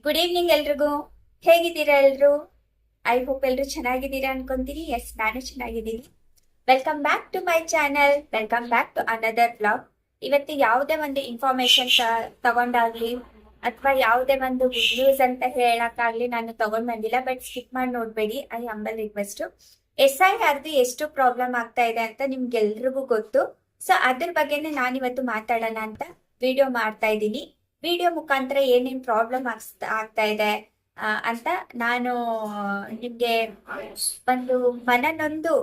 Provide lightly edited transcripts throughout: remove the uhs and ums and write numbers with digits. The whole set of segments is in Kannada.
ಗುಡ್ ಈವ್ನಿಂಗ್ ಎಲ್ರಿಗೂ. ಹೇಗಿದ್ದೀರಾ ಎಲ್ರು? ಐ ಹೋಪ್ ಎಲ್ರು ಚೆನ್ನಾಗಿದ್ದೀರಾ ಅನ್ಕೊಂತೀನಿ. ಎಸ್, ನಾನು ಚೆನ್ನಾಗಿದ್ದೀನಿ. Welcome back to my channel. Welcome back to another blog. ಇವತ್ತು ಯಾವುದೇ ಒಂದು ಇನ್ಫಾರ್ಮೇಶನ್ ತಗೊಂಡಾಗ್ಲಿ ಅಥವಾ ಯಾವುದೇ ಒಂದು ಗುಡ್ ನ್ಯೂಸ್ ಅಂತ ಹೇಳಕ್ಕಾಗ್ಲಿ ನಾನು ತಗೊಂಡ್ ಬಂದಿಲ್ಲ. ಬಟ್ ಸ್ಕಿಪ್ ಮಾಡಿ ನೋಡ್ಬೇಡಿ, ಐ ಹಂಬಲ್ ರಿಕ್ವೆಸ್ಟ್. SIRದು ಎಷ್ಟು ಪ್ರಾಬ್ಲಮ್ ಆಗ್ತಾ ಇದೆ ಅಂತ ನಿಮ್ಗೆಲ್ರಿಗೂ ಗೊತ್ತು. ಸೊ ಅದ್ರ ಬಗ್ಗೆನೇ ನಾನಿವತ್ತು ಮಾತಾಡೋಣ ಅಂತ ವಿಡಿಯೋ ಮಾಡ್ತಾ ಇದ್ದೀನಿ. ವಿಡಿಯೋ ಮುಖಾಂತರ ಏನೇನ್ ಪ್ರಾಬ್ಲಮ್ ಆಗ್ತಾ ಇದೆ ಅಂತ ನಾನು ನಿಮ್ಗೆ ಒಂದು ಮನನೊಂದು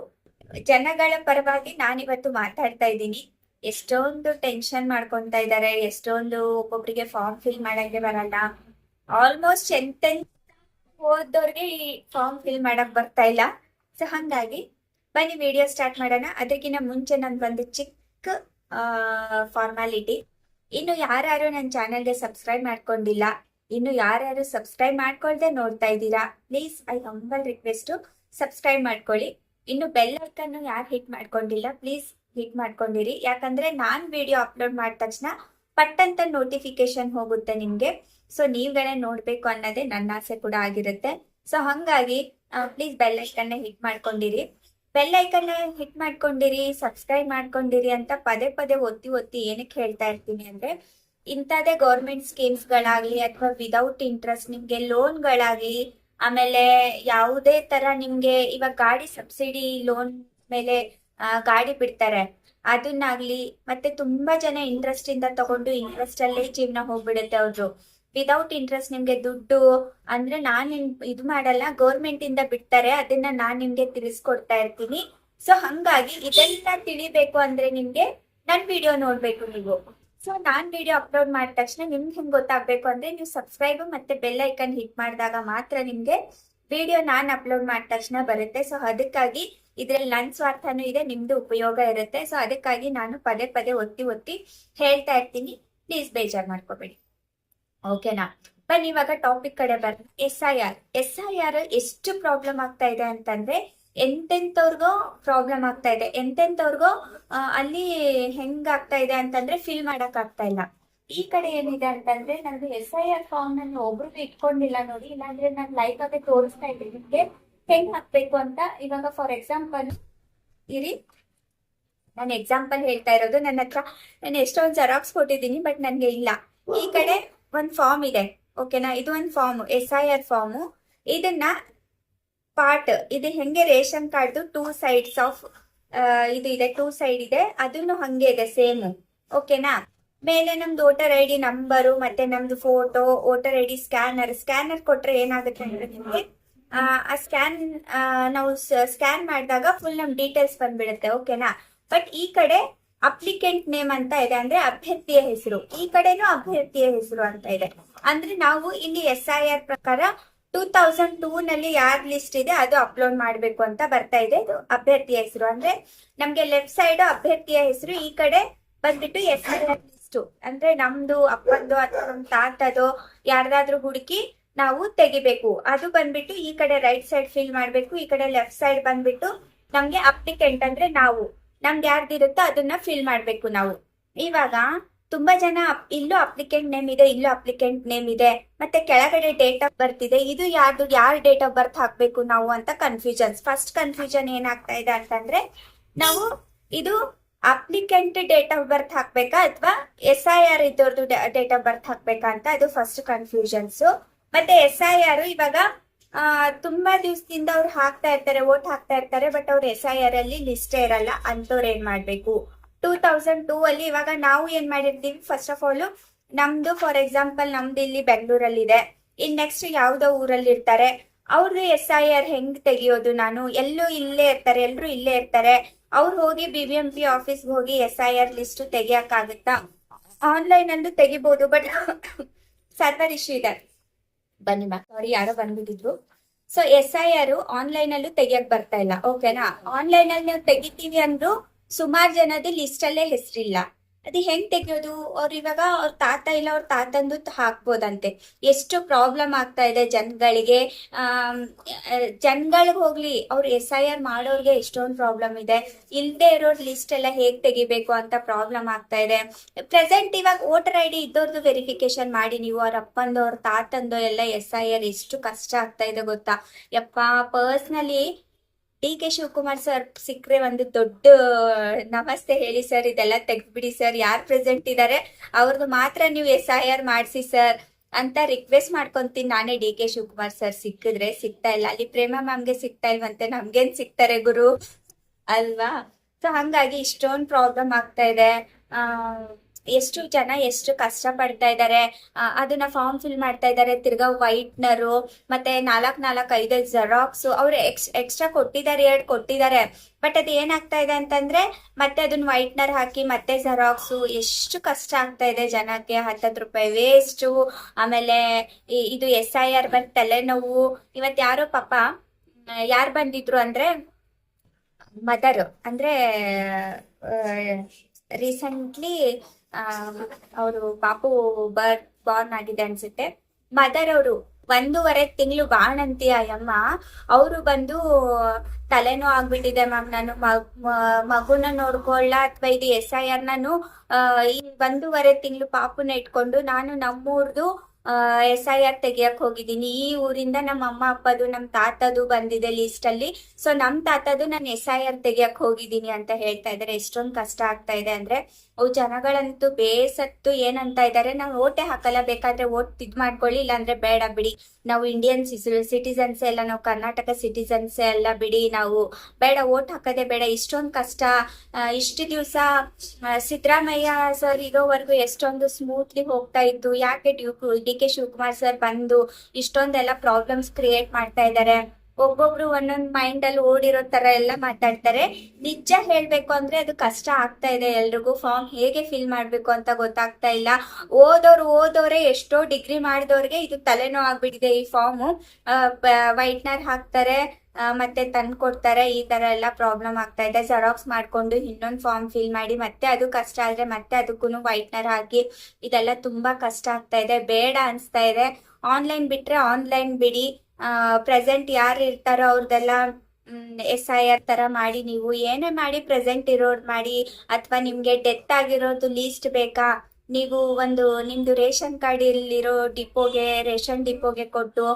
ಜನಗಳ ಪರವಾಗಿ ನಾನಿವತ್ತು ಮಾತಾಡ್ತಾ ಇದ್ದೀನಿ. ಎಷ್ಟೊಂದು ಟೆನ್ಷನ್ ಮಾಡ್ಕೊಂತ ಇದ್ದಾರೆ, ಎಷ್ಟೊಂದು ಒಬ್ಬೊಬ್ರಿಗೆ ಫಾರ್ಮ್ ಫಿಲ್ ಮಾಡಕ್ಕೆ ಬರಲ್ಲ. ಆಲ್ಮೋಸ್ಟ್ ಎಂತೆಂತ ಓದೋರ್ಗೆ ಈ ಫಾರ್ಮ್ ಫಿಲ್ ಮಾಡಕ್ ಬರ್ತಾ ಇಲ್ಲ. ಸೊ ಹಂಗಾಗಿ ಬನ್ನಿ ವಿಡಿಯೋ ಸ್ಟಾರ್ಟ್ ಮಾಡೋಣ. ಅದಕ್ಕಿಂತ ಮುಂಚೆ ನಂದೊಂದು ಚಿಕ್ಕ ಫಾರ್ಮಾಲಿಟಿ. ಇನ್ನು ಯಾರ್ಯಾರು ನನ್ನ ಚಾನೆಲ್ಗೆ ಸಬ್ಸ್ಕ್ರೈಬ್ ಮಾಡ್ಕೊಂಡಿಲ್ಲ, ಇನ್ನು ಯಾರ್ಯಾರು ಸಬ್ಸ್ಕ್ರೈಬ್ ಮಾಡ್ಕೊಳ್ದೆ ನೋಡ್ತಾ ಇದ್ದೀರಾ, please I humble request subscribe ಮಾಡ್ಕೊಳ್ಳಿ. ಇನ್ನು ಬೆಲ್ ಐಕನ್ ಯಾರು ಹಿಟ್ ಮಾಡ್ಕೊಂಡಿಲ್ಲ, ಪ್ಲೀಸ್ ಹಿಟ್ ಮಾಡ್ಕೊಂಡಿರಿ. ಯಾಕಂದ್ರೆ ನಾನ್ ವಿಡಿಯೋ ಅಪ್ಲೋಡ್ ಮಾಡಿದ ತಕ್ಷಣ ಪಟ್ ಅಂತ ನೋಟಿಫಿಕೇಶನ್ ಹೋಗುತ್ತೆ ನಿಮ್ಗೆ. ಸೊ ನೀವುಗಳೇ ನೋಡ್ಬೇಕು ಅನ್ನೋದೇ ನನ್ನ ಆಸೆ ಕೂಡ ಆಗಿರುತ್ತೆ. ಸೊ ಹಂಗಾಗಿ ಪ್ಲೀಸ್ ಬೆಲ್ ಐಕನ್ನ ಹಿಟ್ ಮಾಡ್ಕೊಂಡಿರಿ. ಬೆಲ್ ಐಕನ್ ಹಿಟ್ ಮಾಡ್ಕೊಂಡಿರಿ, ಸಬ್ಸ್ಕ್ರೈಬ್ ಮಾಡ್ಕೊಂಡಿರಿ ಅಂತ ಪದೇ ಪದೇ ಒತ್ತಿ ಏನಕ್ಕೆ ಹೇಳ್ತಾ ಇರ್ತೀನಿ ಅಂದ್ರೆ, ಇಂಥದೇ ಗೌರ್ಮೆಂಟ್ ಸ್ಕೀಮ್ಸ್ ಗಳಾಗ್ಲಿ ಅಥವಾ ವಿದೌಟ್ ಇಂಟ್ರೆಸ್ಟ್ ನಿಮ್ಗೆ ಲೋನ್ಗಳಾಗ್ಲಿ, ಆಮೇಲೆ ಯಾವುದೇ ತರ ನಿಮ್ಗೆ ಇವಾಗ ಗಾಡಿ ಸಬ್ಸಿಡಿ ಲೋನ್ ಮೇಲೆ ಗಾಡಿ ಬಿಡ್ತಾರೆ, ಅದನ್ನಾಗ್ಲಿ, ಮತ್ತೆ ತುಂಬಾ ಜನ ಇಂಟ್ರೆಸ್ಟ್ ಇಂದ ತಗೊಂಡು ಇಂಟ್ರೆಸ್ಟ್ ಅಲ್ಲೇ ಜೀವನ ಹೋಗ್ಬಿಡುತ್ತೆ ಅವ್ರು. ವಿದೌಟ್ ಇಂಟ್ರೆಸ್ಟ್ ನಿಮ್ಗೆ ದುಡ್ಡು ಅಂದ್ರೆ ನಾನ್ ಇದು ಮಾಡಲ್ಲ, ಗೌರ್ಮೆಂಟ್ ಇಂದ ಬಿಡ್ತಾರೆ, ಅದನ್ನ ನಾನ್ ನಿಮ್ಗೆ ತಿಳಿಸ್ಕೊಡ್ತಾ ಇರ್ತೀನಿ. ಸೊ ಹಂಗಾಗಿ ಇದೆಲ್ಲ ತಿಳಿಬೇಕು ಅಂದ್ರೆ ನಿಮ್ಗೆ ನನ್ ವಿಡಿಯೋ ನೋಡ್ಬೇಕು ನೀವು. ಸೊ ನಾನ್ ವಿಡಿಯೋ ಅಪ್ಲೋಡ್ ಮಾಡಿದ ತಕ್ಷಣ ನಿಮ್ಗೆ ಹೆಂಗ್ ಗೊತ್ತಾಗ್ಬೇಕು ಅಂದ್ರೆ, ನೀವು ಸಬ್ಸ್ಕ್ರೈಬ್ ಮತ್ತೆ ಬೆಲ್ ಐಕನ್ ಹಿಟ್ ಮಾಡಿದಾಗ ಮಾತ್ರ ನಿಮ್ಗೆ ವಿಡಿಯೋ ನಾನ್ ಅಪ್ಲೋಡ್ ಮಾಡಿದ ತಕ್ಷಣ ಬರುತ್ತೆ. ಸೊ ಅದಕ್ಕಾಗಿ ಇದ್ರಲ್ಲಿ ನನ್ ಸ್ವಾರ್ಥನೂ ಇದೆ, ನಿಮ್ದು ಉಪಯೋಗ ಇರುತ್ತೆ. ಸೊ ಅದಕ್ಕಾಗಿ ನಾನು ಪದೇ ಪದೇ ಒತ್ತಿ ಹೇಳ್ತಾ ಇರ್ತೀನಿ. ಪ್ಲೀಸ್ ಬೇಜಾರ್ ಮಾಡ್ಕೋಬೇಡಿ, ಓಕೆನಾ? ಬನ್ನಿ ಇವಾಗ ಟಾಪಿಕ್ ಕಡೆ ಬರ್ತೀನಿ. SIR ಎಷ್ಟು ಪ್ರಾಬ್ಲಮ್ ಆಗ್ತಾ ಇದೆ ಅಂತಂದ್ರೆ, ಎಂತೆಂತವ್ರಿಗೋ ಪ್ರಾಬ್ಲಮ್ ಆಗ್ತಾ ಇದೆ. ಎಂತೆಂತವ್ರಿಗೋ ಅಲ್ಲಿ ಹೆಂಗ್ ಆಗ್ತಾ ಇದೆ ಅಂತಂದ್ರೆ ಫಿಲ್ ಮಾಡಕ್ ಆಗ್ತಾ ಇಲ್ಲ. ಈ ಕಡೆ ಏನಿದೆ ಅಂತಂದ್ರೆ, ನಂದು SIR ಫಾರ್ಮ್ ನಾನು ಒಬ್ರು ಇಟ್ಕೊಂಡಿಲ್ಲ ನೋಡಿ, ಇಲ್ಲಾಂದ್ರೆ ನಾನು ಲೈವ್ ಆಗಿ ತೋರಿಸ್ತಾ ಇದ್ದೀನಿ ನಿಮ್ಗೆ ಹೆಂಗ್ ಹಾಕ್ಬೇಕು ಅಂತ. ಇವಾಗ ಫಾರ್ ಎಕ್ಸಾಂಪಲ್ ಇರಿ, ನಾನು ಎಕ್ಸಾಂಪಲ್ ಹೇಳ್ತಾ ಇರೋದು. ನನ್ನ ಹತ್ರ ನಾನು ಎಷ್ಟೊಂದು ಜೆರಾಕ್ಸ್ ಕೊಟ್ಟಿದ್ದೀನಿ, ಬಟ್ ನನ್ಗೆ ಇಲ್ಲ. ಈ ಕಡೆ ಒಂದ್ ಫಾರ್ಮ್ ಇದೆ, ಓಕೆನಾ? ಇದು ಒಂದು ಫಾರ್ಮ್, SIR ಫಾರ್ಮ್. ಇದನ್ನ ಪಾರ್ಟ್ ಇದು ಹೆಂಗೆ ration card two sides of ಇದು ಇದೆ, ಟೂ ಸೈಡ್ ಇದೆ, ಅದನ್ನು ಹಂಗೆ ಇದೆ ಸೇಮ್, ಓಕೆನಾ? ಮೇಲೆ ನಮ್ದು ವೋಟರ್ ID ನಂಬರು, ಮತ್ತೆ ನಮ್ದು ಫೋಟೋ, ವೋಟರ್ ID ಸ್ಕ್ಯಾನರ್ ಕೊಟ್ರೆ ಏನಾಗುತ್ತೆ ಅಂದ್ರೆ ನಿಮ್ಗೆ ಆ ಸ್ಕ್ಯಾನ್ ನಾವು ಸ್ಕ್ಯಾನ್ ಮಾಡಿದಾಗ ಫುಲ್ ನಮ್ ಡೀಟೇಲ್ಸ್ ಬಂದ್ಬಿಡುತ್ತೆ, ಓಕೆನಾ? ಬಟ್ ಈ ಕಡೆ ಅಪ್ಲಿಕೆಂಟ್ ನೇಮ್ ಅಂತ ಇದೆ, ಅಂದ್ರೆ ಅಭ್ಯರ್ಥಿಯ ಹೆಸರು. ಈ ಕಡೆನೂ ಅಭ್ಯರ್ಥಿಯ ಹೆಸರು ಅಂತ ಇದೆ. ಅಂದ್ರೆ ನಾವು ಇಲ್ಲಿ SIR ಪ್ರಕಾರ 2002 ನಲ್ಲಿ ಯಾರ್ ಲಿಸ್ಟ್ ಇದೆ ಅದು ಅಪ್ಲೋಡ್ ಮಾಡ್ಬೇಕು ಅಂತ ಬರ್ತಾ ಇದೆ. ಇದು ಅಭ್ಯರ್ಥಿಯ ಹೆಸರು. ಅಂದ್ರೆ ನಮ್ಗೆ ಲೆಫ್ಟ್ ಸೈಡ್ ಅಭ್ಯರ್ಥಿಯ ಹೆಸರು, ಈ ಕಡೆ ಬಂದ್ಬಿಟ್ಟು SIR ಲಿಸ್ಟ್. ಅಂದ್ರೆ ನಮ್ದು ಅಪ್ಪಂದು ಅಥವಾ ನಮ್ ತಾತದೋ ಯಾರ್ದಾದ್ರೂ ಹುಡುಕಿ ನಾವು ತೆಗಿಬೇಕು. ಅದು ಬಂದ್ಬಿಟ್ಟು ಈ ಕಡೆ ರೈಟ್ ಸೈಡ್ ಫಿಲ್ ಮಾಡ್ಬೇಕು, ಈ ಕಡೆ ಲೆಫ್ಟ್ ಸೈಡ್ ಬಂದ್ಬಿಟ್ಟು ನಮ್ಗೆ ಅಪ್ಲಿಕೆಂಟ್ ಅಂದ್ರೆ ನಾವು, ನಮ್ಗೆ ಯಾರ್ದಿರುತ್ತೋ ಅದನ್ನ ಫಿಲ್ ಮಾಡ್ಬೇಕು ನಾವು. ಇವಾಗ ತುಂಬಾ ಜನ ಇಲ್ಲೂ ಅಪ್ಲಿಕೆಂಟ್ ನೇಮ್ ಇದೆ, ಇಲ್ಲೂ ಅಪ್ಲಿಕೆಂಟ್ ನೇಮ್ ಇದೆ, ಮತ್ತೆ ಕೆಳಗಡೆ ಡೇಟ್ ಆಫ್ ಬರ್ತ್ ಇದೆ. ಇದು ಯಾರ್ ಡೇಟ್ ಆಫ್ ಬರ್ತ್ ಹಾಕ್ಬೇಕು ನಾವು ಅಂತ ಕನ್ಫ್ಯೂಷನ್. ಫಸ್ಟ್ ಕನ್ಫ್ಯೂಷನ್ ಏನಾಗ್ತಾ ಇದೆ ಅಂತಂದ್ರೆ, ನಾವು ಇದು ಅಪ್ಲಿಕೆಂಟ್ ಡೇಟ್ ಆಫ್ ಬರ್ತ್ ಹಾಕ್ಬೇಕಾ ಅಥವಾ SIR ಇದ್ದವ್ರದ್ದು ಡೇಟ್ ಆಫ್ ಬರ್ತ್ ಹಾಕ್ಬೇಕಾ ಅಂತ, ಅದು ಫಸ್ಟ್ ಕನ್ಫ್ಯೂಷನ್ಸ್. ಮತ್ತೆ SIR ಇವಾಗ ತುಂಬಾ ದಿವಸದಿಂದ ಅವ್ರು ಹಾಕ್ತಾ ಇರ್ತಾರೆ, ವೋಟ್ ಹಾಕ್ತಾ ಇರ್ತಾರೆ, ಬಟ್ ಅವ್ರು SIR ಅಲ್ಲಿ ಲಿಸ್ಟೇ ಇರಲ್ಲ. ಅಂತವ್ರು ಏನ್ ಮಾಡ್ಬೇಕು? 2002 ಅಲ್ಲಿ ಇವಾಗ ನಾವು ಏನ್ ಮಾಡಿರ್ತೀವಿ, ಫಸ್ಟ್ ಆಫ್ ಆಲ್ ನಮ್ದು ಫಾರ್ ಎಕ್ಸಾಂಪಲ್ ನಮ್ದು ಇಲ್ಲಿ ಬೆಂಗಳೂರಲ್ಲಿ ಇದೆ, ಇನ್ ನೆಕ್ಸ್ಟ್ ಯಾವ್ದೋ ಊರಲ್ಲಿ ಇರ್ತಾರೆ, ಅವ್ರದ್ದು SIR ಹೆಂಗ್ ತೆಗಿಯೋದು? ನಾನು ಎಲ್ರು ಇಲ್ಲೇ ಇರ್ತಾರೆ, ಅವ್ರು ಹೋಗಿ BBMP ಆಫೀಸ್ಗೆ ಹೋಗಿ SIR ಲಿಸ್ಟ್ ತೆಗಿಯಕ್ಕಾಗುತ್ತಾ? ಆನ್ಲೈನ್ ಅಲ್ಲೂ ತೆಗಿಬಹುದು, ಬಟ್ ಸರ್ವರ್ ಇಶ್ಯೂ ಇದೆ. ಬನ್ನಿ ಸಾರಿ, ಯಾರೋ ಬಂದ್ಬಿಟ್ಟಿದ್ರು. ಸೊ SIR ಆನ್ಲೈನ್ ಅಲ್ಲೂ ತೆಗಿಯಕ್ ಬರ್ತಾ ಇಲ್ಲ, ಓಕೆನಾ? ಆನ್ಲೈನ್ ಅಲ್ಲಿ ನಾವು ತೆಗಿತೀವಿ ಅಂದ್ರು ಸುಮಾರು ಜನದ ಲಿಸ್ಟ್ ಅಲ್ಲೇ ಹೆಸರಿಲ್ಲ. ಅದು ಹೆಂಗ್ ತೆಗಿಯೋದು? ಅವ್ರು ಇವಾಗ ಅವ್ರ ತಾತ ಇಲ್ಲ, ಅವ್ರ ತಾತಂದು ಹಾಕ್ಬೋದಂತೆ. ಎಷ್ಟು ಪ್ರಾಬ್ಲಮ್ ಆಗ್ತಾ ಇದೆ ಜನಗಳಿಗೆ. ಜನಗಳಿಗೆ ಹೋಗ್ಲಿ, ಅವ್ರು SIR ಮಾಡೋರ್ಗೆ ಎಷ್ಟೊಂದು ಪ್ರಾಬ್ಲಮ್ ಇದೆ. ಇಲ್ದೇ ಇರೋರ್ ಲಿಸ್ಟ್ ಎಲ್ಲ ಹೇಗ್ ತೆಗಿಬೇಕು ಅಂತ ಪ್ರಾಬ್ಲಮ್ ಆಗ್ತಾ ಇದೆ. ಪ್ರೆಸೆಂಟ್ ಇವಾಗ ವೋಟರ್ ID ಇದ್ದವ್ರದ್ದು ವೆರಿಫಿಕೇಶನ್ ಮಾಡಿ ನೀವು. ಅವ್ರ ಅಪ್ಪಂದು ಅವ್ರ ತಾತಂದು ಎಲ್ಲ SIR ಎಷ್ಟು ಕಷ್ಟ ಆಗ್ತಾ ಇದೆ ಗೊತ್ತಾ ಯಪ್ಪ. ಪರ್ಸ್ನಲಿ DK ಶಿವಕುಮಾರ್ ಸರ್ ಸಿಕ್ಕರೆ ಒಂದು ದೊಡ್ಡ ನಮಸ್ತೆ ಹೇಳಿ ಸರ್, ಇದೆಲ್ಲ ತೆಗ್ದ್ಬಿಡಿ ಸರ್, ಯಾರು ಪ್ರೆಸೆಂಟ್ ಇದ್ದಾರೆ ಅವ್ರದ್ದು ಮಾತ್ರ ನೀವು SIR ಮಾಡಿಸಿ ಸರ್ ಅಂತ ರಿಕ್ವೆಸ್ಟ್ ಮಾಡ್ಕೊಂತೀನಿ ನಾನೇ. DK ಶಿವಕುಮಾರ್ ಸರ್ ಸಿಕ್ಕಿದ್ರೆ, ಸಿಗ್ತಾ ಇಲ್ಲ. ಅಲ್ಲಿ ಪ್ರೇಮ ಮ್ಯಾಮ್ಗೆ ಸಿಗ್ತಾ ಇಲ್ವಂತೆ, ನಮ್ಗೇನ್ ಸಿಗ್ತಾರೆ ಗುರು ಅಲ್ವಾ? ಸೊ ಹಂಗಾಗಿ ಇಷ್ಟೊಂದು ಪ್ರಾಬ್ಲಮ್ ಆಗ್ತಾ ಇದೆ. ಎಷ್ಟು ಜನ ಎಷ್ಟು ಕಷ್ಟ ಪಡ್ತಾ ಇದ್ದಾರೆ. ಅದನ್ನ ಫಾರ್ಮ್ ಫಿಲ್ ಮಾಡ್ತಾ ಇದ್ದಾರೆ. ತಿರ್ಗಾ ವೈಟ್ನರು ಮತ್ತೆ 4-5 ಜೆರಾಕ್ಸ್ ಅವ್ರು ಎಕ್ಸ್ಟ್ರಾ ಕೊಟ್ಟಿದ್ದಾರೆ, 2 ಕೊಟ್ಟಿದ್ದಾರೆ. ಬಟ್ ಅದು ಏನಾಗ್ತಾ ಇದೆ ಅಂತಂದ್ರೆ ಮತ್ತೆ ಅದನ್ನ ವೈಟ್ನರ್ ಹಾಕಿ ಮತ್ತೆ ಜೆರಾಕ್ಸು. ಎಷ್ಟು ಕಷ್ಟ ಆಗ್ತಾ ಇದೆ ಜನಕ್ಕೆ. 10 ರೂಪಾಯಿ ವೇಸ್ಟು. ಆಮೇಲೆ ಇದು SIR ಬಂದ್ ತಲೆನೋವು. ಇವತ್ತು ಯಾರೋ ಪಾಪ ಯಾರು ಬಂದಿದ್ರು ಅಂದ್ರೆ ಮದರ್, ಅಂದ್ರೆ ರೀಸೆಂಟ್ಲಿ ಅವರು ಪಾಪು ಬಾರ್ನ್ ಆಗಿದೆ ಅನ್ಸುತ್ತೆ. ಮದರ್ ಅವರು 1.5 ತಿಂಗಳು ಬಾಣಂತಿ ಅಯ್ಯಮ್ಮ. ಅವರು ಬಂದು ತಲೆನೋ ಆಗ್ಬಿಟ್ಟಿದೆ ಮ್ಯಾಮ್, ನಾನು ಮಗುನ ನೋಡ್ಕೊಳ್ಳ ಅಥವಾ ಇದು SIR ನಾನು ಈ 1.5 ತಿಂಗಳು ಪಾಪುನ ಇಟ್ಕೊಂಡು ನಾನು ನಮ್ಮೂರ್ದು SIR ತೆಗಿಯಕ್ ಹೋಗಿದ್ದೀನಿ. ಈ ಊರಿಂದ ನಮ್ಮ ಅಮ್ಮ ಅಪ್ಪದು ನಮ್ಮ ತಾತದು ಬಂದಿದೆ ಲಿಸ್ಟ್ ಅಲ್ಲಿ. ಸೊ ನಮ್ ತಾತದು ನಾನು SIR ತೆಗಿಯಕ್ ಹೋಗಿದ್ದೀನಿ ಅಂತ ಹೇಳ್ತಾ ಇದಾರೆ. ಎಷ್ಟೊಂದು ಕಷ್ಟ ಆಗ್ತಾ ಇದೆ ಅಂದ್ರೆ ಅವು ಜನಗಳಂತೂ ಬೇಸತ್ತು ಏನಂತ ಇದಾರೆ, ನಾವು ಓಟೆ ಹಾಕಲ್ಲ, ಬೇಕಾದ್ರೆ ಓಟ್ ಇದ್ ಮಾಡ್ಕೊಳ್ಳಿ, ಇಲ್ಲಾಂದ್ರೆ ಬೇಡ ಬಿಡಿ, ನಾವು ಇಂಡಿಯನ್ ಸಿಟಿಸನ್ಸ್ ಎಲ್ಲ, ನಾವು ಕರ್ನಾಟಕ ಸಿಟಿಸನ್ಸ್ ಎಲ್ಲ ಬಿಡಿ, ನಾವು ಬೇಡ, ಓಟ್ ಹಾಕದೆ ಬೇಡ. ಇಷ್ಟೊಂದು ಕಷ್ಟ. ಇಷ್ಟು ದಿವಸ ಸಿದ್ದರಾಮಯ್ಯ ಸರ್ ಇರೋವರೆಗೂ ಎಷ್ಟೊಂದು ಸ್ಮೂತ್ಲಿ ಹೋಗ್ತಾ ಇತ್ತು. ಯಾಕೆ DK ಶಿವಕುಮಾರ್ ಸರ್ ಬಂದು ಇಷ್ಟೊಂದೆಲ್ಲ ಪ್ರಾಬ್ಲಮ್ಸ್ ಕ್ರಿಯೇಟ್ ಮಾಡ್ತಾ ಇದ್ದಾರೆ? ಒಬ್ಬೊಬ್ರು ಒಂದೊಂದ್ ಮೈಂಡ್ ಅಲ್ಲಿ ಓಡಿರೋ ತರ ಎಲ್ಲ ಮಾತಾಡ್ತಾರೆ. ನಿಜ ಹೇಳ್ಬೇಕು ಅಂದ್ರೆ ಅದು ಕಷ್ಟ ಆಗ್ತಾ ಇದೆ ಎಲ್ರಿಗೂ. ಫಾರ್ಮ್ ಹೇಗೆ ಫಿಲ್ ಮಾಡ್ಬೇಕು ಅಂತ ಗೊತ್ತಾಗ್ತಾ ಇಲ್ಲ. ಓದೋರೆ ಎಷ್ಟೋ ಡಿಗ್ರಿ ಮಾಡಿದವ್ರಿಗೆ ಇದು ತಲೆನೋ ಆಗ್ಬಿಟ್ಟಿದೆ. ಈ ಫಾರ್ಮು ವೈಟ್ನರ್ ಹಾಕ್ತಾರೆ, ಮತ್ತೆ ತಂದು ಕೊಡ್ತಾರೆ. ಈ ತರ ಎಲ್ಲ ಪ್ರಾಬ್ಲಮ್ ಆಗ್ತಾ ಇದೆ. ಜೆರಾಕ್ಸ್ ಮಾಡ್ಕೊಂಡು ಇನ್ನೊಂದು ಫಾರ್ಮ್ ಫಿಲ್ ಮಾಡಿ ಮತ್ತೆ ಅದು ಕಷ್ಟ ಆದ್ರೆ ಮತ್ತೆ ಅದಕ್ಕೂ ವೈಟ್ನರ್ ಹಾಕಿ, ಇದೆಲ್ಲ ತುಂಬಾ ಕಷ್ಟ ಆಗ್ತಾ ಇದೆ. ಬೇಡ ಅನ್ಸ್ತಾ ಇದೆ. ಆನ್ಲೈನ್ ಬಿಟ್ರೆ ಆನ್ಲೈನ್ ಬಿಡಿ. ಪ್ರೆಸೆಂಟ್ ಯಾರು ಇರ್ತಾರೋ ಅವ್ರದ್ದೆಲ್ಲ SIR ತರ ಮಾಡಿ. ನೀವು ಏನೇ ಮಾಡಿ ಪ್ರೆಸೆಂಟ್ ಇರೋದು ಮಾಡಿ. ಅಥವಾ ನಿಮ್ಗೆ ಡೆತ್ ಆಗಿರೋದು ಲೀಸ್ಟ್ ಬೇಕಾ, ನೀವು ಒಂದು ನಿಮ್ದು ರೇಷನ್ ಕಾರ್ಡ್ ಇಲ್ಲಿರೋ ಡಿಪೋಗೆ, ರೇಷನ್ ಡಿಪೋಗೆ ಕೊಟ್ಟು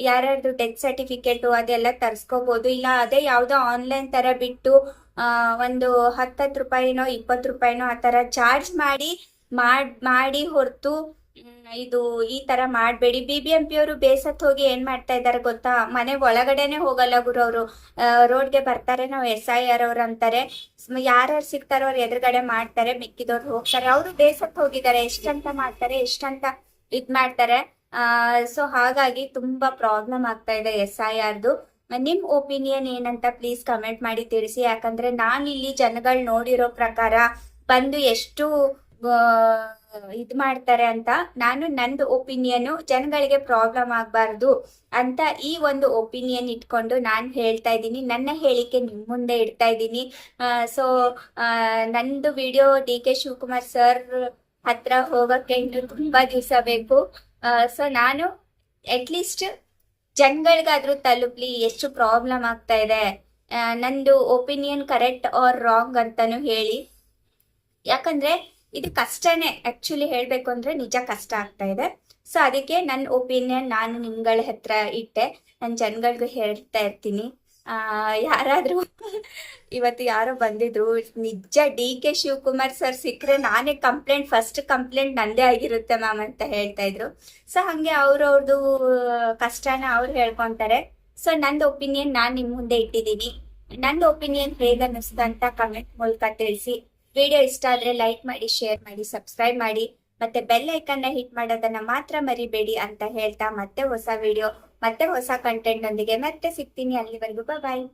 ಯಾರ್ಯಾರ್ದು ಡೆತ್ ಸರ್ಟಿಫಿಕೇಟು ಅದೆಲ್ಲ ತರ್ಸ್ಕೋಬಹುದು. ಇಲ್ಲ ಅದೇ ಯಾವುದೋ ಆನ್ಲೈನ್ ತರ ಬಿಟ್ಟು ಒಂದು 10 ರೂಪಾಯಿನೋ 20 ರೂಪಾಯಿನೋ ಆ ತರ ಚಾರ್ಜ್ ಮಾಡಿ ಹೊರತು ಇದು ಈ ತರ ಮಾಡಬೇಡಿ. BBMP ಅವರು ಬೇಸತ್ ಹೋಗಿ ಏನ್ ಮಾಡ್ತಾ ಇದ್ದಾರೆ ಗೊತ್ತಾ? ಮನೆ ಒಳಗಡೆನೆ ಹೋಗಲ್ಲ ಗುರು ಅವರು. ರೋಡ್ಗೆ ಬರ್ತಾರೆ, ನಾವು SIR ಅವ್ರು ಅಂತಾರೆ. ಯಾರ್ಯಾರು ಸಿಗ್ತಾರೋ ಅವ್ರು ಎದುರುಗಡೆ ಮಾಡ್ತಾರೆ, ಮಿಕ್ಕಿದವ್ರು ಹೋಗ್ತಾರೆ. ಅವರು ಬೇಸತ್ ಹೋಗಿದ್ದಾರೆ. ಎಷ್ಟಂತ ಮಾಡ್ತಾರೆ, ಎಷ್ಟಂತ ಇದ್ ಮಾಡ್ತಾರೆ. ಸೊ ಹಾಗಾಗಿ ತುಂಬಾ ಪ್ರಾಬ್ಲಮ್ ಆಗ್ತಾ ಇದೆ SIRದು. ನಿಮ್ ಒಪಿನಿಯನ್ ಏನಂತ ಪ್ಲೀಸ್ ಕಮೆಂಟ್ ಮಾಡಿ ತಿಳಿಸಿ. ಯಾಕಂದ್ರೆ ನಾನಿಲ್ಲಿ ಜನಗಳು ನೋಡಿರೋ ಪ್ರಕಾರ ಬಂದು ಎಷ್ಟು ಇದ್ ಮಾಡ್ತಾರೆ ಅಂತ, ನಾನು ನಂದು ಒಪಿನಿಯನ್ ಜನಗಳಿಗೆ ಪ್ರಾಬ್ಲಮ್ ಆಗಬಾರ್ದು ಅಂತ ಈ ಒಂದು ಒಪಿನಿಯನ್ ಇಟ್ಕೊಂಡು ನಾನು ಹೇಳ್ತಾ ಇದ್ದೀನಿ. ನನ್ನ ಹೇಳಿಕೆ ನಿಮ್ ಮುಂದೆ ಇಡ್ತಾ ಇದ್ದೀನಿ. ಸೊ ನಂದು ವಿಡಿಯೋ DK ಶಿವಕುಮಾರ್ ಸರ್ ಹತ್ರ ಹೋಗಕ್ಕೆ ಇನ್ನು ತುಂಬಾ ದಿವಸ ಬೇಕು. ಸೊ ನಾನು ಅಟ್ಲೀಸ್ಟ್ ಜನಗಳಿಗಾದ್ರೂ ತಲುಪ್ಲಿ ಎಷ್ಟು ಪ್ರಾಬ್ಲಮ್ ಆಗ್ತಾ ಇದೆ. ನಂದು ಒಪಿನಿಯನ್ ಕರೆಕ್ಟ್ ಆರ್ ರಾಂಗ್ ಅಂತಾನು ಹೇಳಿ. ಯಾಕಂದ್ರೆ ಇದು ಕಷ್ಟನೇ, ಆಕ್ಚುಲಿ ಹೇಳ್ಬೇಕು ಅಂದ್ರೆ ನಿಜ ಕಷ್ಟ ಆಗ್ತಾ ಇದೆ. ಸೊ ಅದಕ್ಕೆ ನನ್ನ ಒಪಿನಿಯನ್ ನಾನು ನಿಮ್ಗಳ ಹತ್ರ ಇಟ್ಟೆ. ನನ್ನ ಜನಗಳಿಗೂ ಹೇಳ್ತಾ ಇರ್ತೀನಿ. ಯಾರಾದ್ರೂ ಇವತ್ತು ಯಾರೋ ಬಂದಿದ್ರು, ನಿಜ DK ಶಿವಕುಮಾರ್ ಸರ್ ಸಿಕ್ಕರೆ ನಾನೇ ಫಸ್ಟ್ ಕಂಪ್ಲೇಂಟ್ ನಂದೇ ಆಗಿರುತ್ತೆ ಮ್ಯಾಮ್ ಅಂತ ಹೇಳ್ತಾ ಇದ್ರು. ಸೊ ಹಂಗೆ ಅವ್ರವ್ರದ್ದು ಕಷ್ಟನ ಅವ್ರು ಹೇಳ್ಕೊಂತಾರೆ. ಸೊ ನಂದು ಒಪಿನಿಯನ್ ನಾನು ನಿಮ್ ಮುಂದೆ ಇಟ್ಟಿದ್ದೀನಿ. ನಂದು ಒಪಿನಿಯನ್ ಹೇಗೆ ಅನ್ನಿಸ್ತು ಅಂತ ಕಮೆಂಟ್ ಮೂಲಕ ತಿಳಿಸಿ. ವಿಡಿಯೋ ಇಷ್ಟ ಆದ್ರೆ ಲೈಕ್ ಮಾಡಿ, ಶೇರ್ ಮಾಡಿ, ಸಬ್ಸ್ಕ್ರೈಬ್ ಮಾಡಿ, ಮತ್ತೆ ಬೆಲ್ ಐಕನ್ನ ಹಿಟ್ ಮಾಡೋದನ್ನ ಮಾತ್ರ ಮರಿಬೇಡಿ ಅಂತ ಹೇಳ್ತಾ ಮತ್ತೆ ಹೊಸ ವಿಡಿಯೋ ಮತ್ತೆ ಹೊಸ ಕಂಟೆಂಟ್ ನೊಂದಿಗೆ ಮತ್ತೆ ಸಿಗ್ತೀನಿ. ಅಲ್ಲಿವರೆಗೂ ಬಾಯ್.